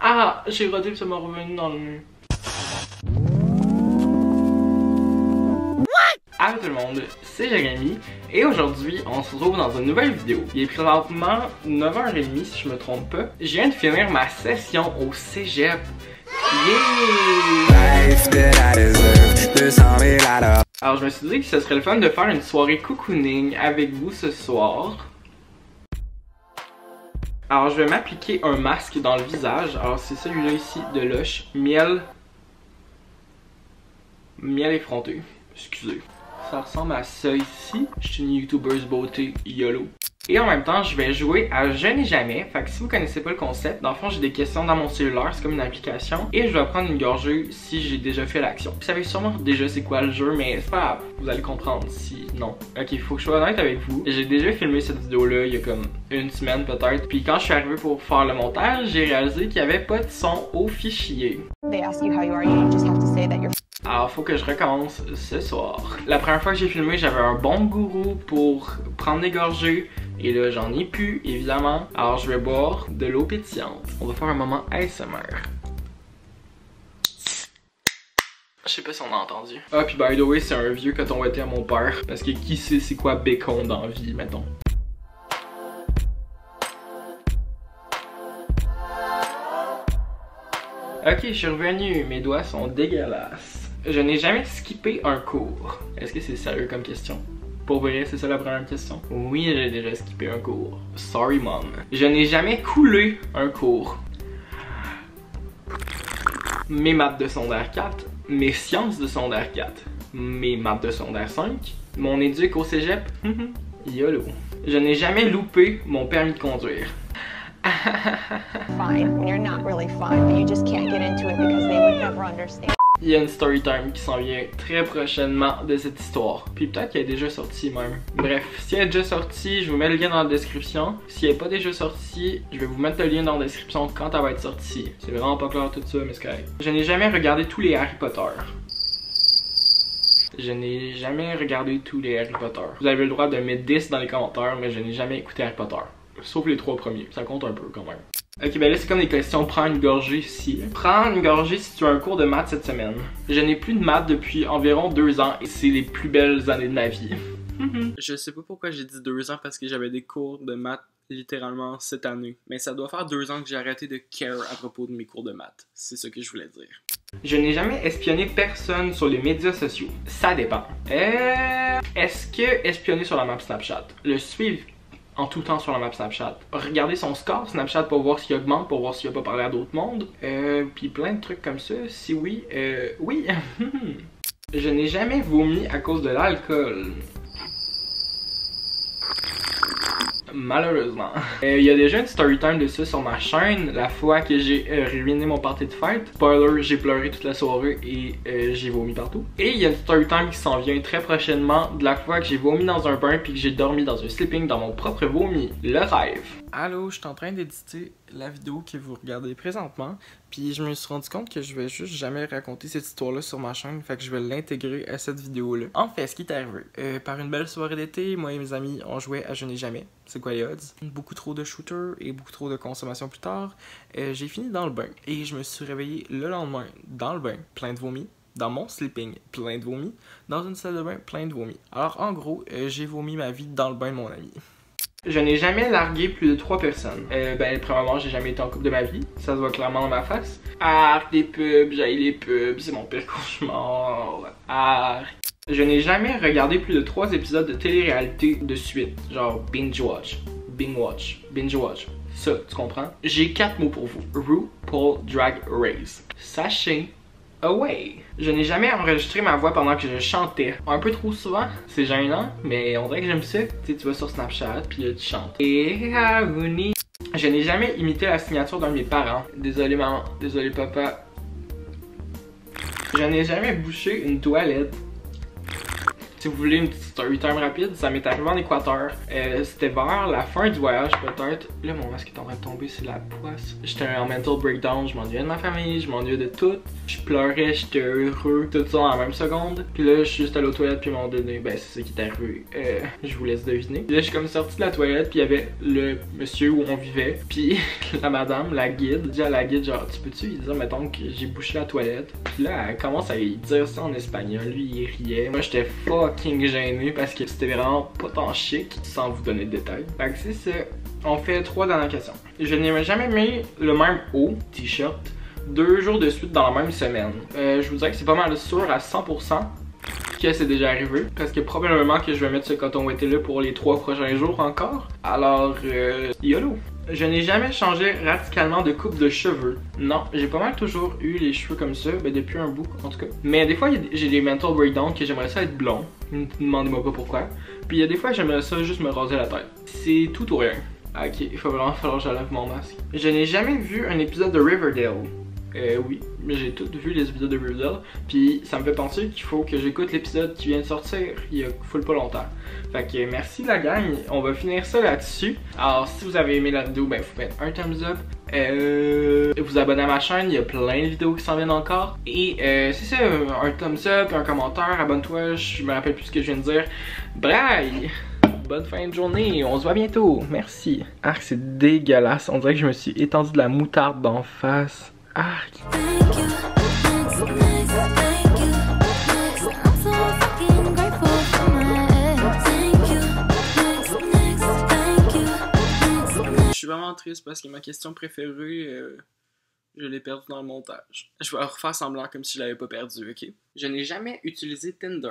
Ah, j'ai rodé puis ça m'a revenu dans le nez. Allô tout le monde, c'est Jérémy et aujourd'hui on se retrouve dans une nouvelle vidéo. Il est présentement 9h30 si je me trompe pas. Je viens de finir ma session au cégep. Alors je me suis dit que ce serait le fun de faire une soirée cocooning avec vous ce soir. Alors je vais m'appliquer un masque dans le visage. Alors c'est celui-là ici de Lush. Miel effronté. Excusez. Ça ressemble à ça ici. Je suis une youtubeuse beauté YOLO. Et en même temps, je vais jouer à Je n'ai jamais. Fait que si vous connaissez pas le concept, dans le fond, j'ai des questions dans mon cellulaire, c'est comme une application. Et je vais prendre une gorgée si j'ai déjà fait l'action. Vous savez sûrement déjà c'est quoi le jeu, mais c'est pas grave. Vous allez comprendre si non. Ok, faut que je sois honnête avec vous. J'ai déjà filmé cette vidéo-là il y a comme une semaine peut-être. Puis quand je suis arrivé pour faire le montage, j'ai réalisé qu'il n'y avait pas de son au fichier. Alors, faut que je recommence ce soir. La première fois que j'ai filmé, j'avais un bon gourou pour prendre des gorgées. Et là, j'en ai plus, évidemment. Alors, je vais boire de l'eau pétillante. On va faire un moment ASMR. Je sais pas si on a entendu. Ah, puis by the way, c'est un vieux coton ouaté à mon père. Parce que qui sait c'est quoi bacon dans la vie, mettons. Ok, je suis revenu. Mes doigts sont dégueulasses. Je n'ai jamais skippé un cours. Est-ce que c'est sérieux comme question? Pour vrai, c'est ça la première question? Oui, j'ai déjà skippé un cours. Sorry, mom. Je n'ai jamais coulé un cours. Mes maths de secondaire 4, mes sciences de secondaire 4, mes maths de secondaire 5, mon éduc au cégep, YOLO. Je n'ai jamais loupé mon permis de conduire. Fine when you're not really fine, but you just can't get into it because they would never understand. Il y a une story time qui s'en vient très prochainement de cette histoire. Puis peut-être qu'elle est déjà sortie même. Bref, si elle est déjà sortie, je vous mets le lien dans la description. Si elle n'est pas déjà sortie, je vais vous mettre le lien dans la description quand elle va être sortie. C'est vraiment pas clair tout ça, mais c'est correct. Je n'ai jamais regardé tous les Harry Potter. Je n'ai jamais regardé tous les Harry Potter. Vous avez le droit de mettre 10 dans les commentaires, mais je n'ai jamais écouté Harry Potter. Sauf les 3 premiers, ça compte un peu quand même. Ok, ben là c'est comme des questions. Prends une gorgée si. Prends une gorgée si tu as un cours de maths cette semaine. Je n'ai plus de maths depuis environ 2 ans et c'est les plus belles années de ma vie. Je sais pas pourquoi j'ai dit 2 ans parce que j'avais des cours de maths littéralement cette année. Mais ça doit faire 2 ans que j'ai arrêté de care à propos de mes cours de maths. C'est ce que je voulais dire. Je n'ai jamais espionné personne sur les médias sociaux. Ça dépend. Est-ce que espionner sur la map Snapchat, le suivre en tout temps sur la map Snapchat, regarder son score Snapchat pour voir s'il augmente, pour voir s'il a pas parlé à d'autres mondes, puis plein de trucs comme ça, si oui, oui. Je n'ai jamais vomi à cause de l'alcool. Malheureusement. Il y a déjà une story time de ça sur ma chaîne, la fois que j'ai ruiné mon party de fête. Spoiler, j'ai pleuré toute la soirée et j'ai vomi partout. Et il y a une story time qui s'en vient très prochainement de la fois que j'ai vomi dans un bain puis que j'ai dormi dans un sleeping dans mon propre vomi. Le rêve. Allô, je suis en train d'éditer la vidéo que vous regardez présentement. Puis je me suis rendu compte que je vais juste jamais raconter cette histoire-là sur ma chaîne. Fait que je vais l'intégrer à cette vidéo-là. En fait, ce qui est arrivé, par une belle soirée d'été, moi et mes amis, on jouait à Je n'ai jamais. C'est quoi les odds? Beaucoup trop de shooters et beaucoup trop de consommation plus tard. J'ai fini dans le bain. Et je me suis réveillé le lendemain dans le bain, plein de vomi. Dans mon sleeping, plein de vomi. Dans une salle de bain, plein de vomi. Alors en gros, j'ai vomi ma vie dans le bain de mon ami. Je n'ai jamais largué plus de 3 personnes. Ben, premièrement, j'ai jamais été en couple de ma vie. Ça se voit clairement dans ma face. Arc, les pubs, j'haïs les pubs, c'est mon pire cauchemar. Arc. Je n'ai jamais regardé plus de 3 épisodes de télé-réalité de suite. Genre binge watch, binge watch. Ça, tu comprends? J'ai 4 mots pour vous. RuPaul Drag Race. Sachez away. Je n'ai jamais enregistré ma voix pendant que je chantais. Un peu trop souvent, c'est gênant, mais on dirait que j'aime ça. Tu sais, tu vas sur Snapchat, puis là, tu chantes. Je n'ai jamais imité la signature d'un de mes parents. Désolé maman, désolé papa. Je n'ai jamais bouché une toilette. Si vous voulez une petite story time rapide, ça m'est arrivé en Équateur. C'était vers la fin du voyage peut-être. Là mon masque est en train de tomber, c'est la poisse. J'étais en mental breakdown, je m'ennuyais de ma famille, je m'ennuyais de tout. Je pleurais, j'étais heureux, tout ça en la même seconde. Puis là je suis juste allé aux toilettes puis ils m'ont donné, ben c'est ça qui est arrivé. Je vous laisse deviner. Puis là je suis comme sorti de la toilette puis il y avait le monsieur où on vivait. Puis la madame, la guide, dit à la guide genre tu peux-tu lui dire mettons que j'ai bouché la toilette. Puis là elle commence à lui dire ça en espagnol, lui il riait. Moi j'étais fucking gêné parce que c'était vraiment pas tant chic sans vous donner de détails. Fait que c'est ça. On fait 3 dernières questions. Je n'ai jamais mis le même haut, t-shirt, 2 jours de suite dans la même semaine. Je vous dirais que c'est pas mal sûr à 100% que c'est déjà arrivé. Parce que probablement que je vais mettre ce coton ouaté là pour les 3 prochains jours encore. Alors, YOLO! Je n'ai jamais changé radicalement de coupe de cheveux. Non, j'ai pas mal toujours eu les cheveux comme ça, ben depuis un bout en tout cas. Mais des fois, j'ai des mental breakdowns que j'aimerais ça être blond. Demandez-moi pas pourquoi. Puis il y a des fois, j'aimerais ça juste me raser la tête. C'est tout ou rien. Ah, ok, il va vraiment falloir que j'enlève mon masque. Je n'ai jamais vu un épisode de Riverdale. Oui, j'ai tout vu les épisodes de Riverdale. Puis ça me fait penser qu'il faut que j'écoute l'épisode qui vient de sortir il y a full pas longtemps. Fait que merci la gang, on va finir ça là-dessus. Alors si vous avez aimé la vidéo, ben faut mettre un thumbs up. Vous abonner à ma chaîne, il y a plein de vidéos qui s'en viennent encore. Et c'est ça, un thumbs up, un commentaire, abonne-toi, je me rappelle plus ce que je viens de dire. Bye! Bonne fin de journée, on se voit bientôt, merci. Arc, c'est dégueulasse, on dirait que je me suis étendu de la moutarde d'en face. Arc. Je suis vraiment triste parce que ma question préférée, je l'ai perdue dans le montage. Je vais refaire semblant comme si je l'avais pas perdue, ok? Je n'ai jamais utilisé Tinder.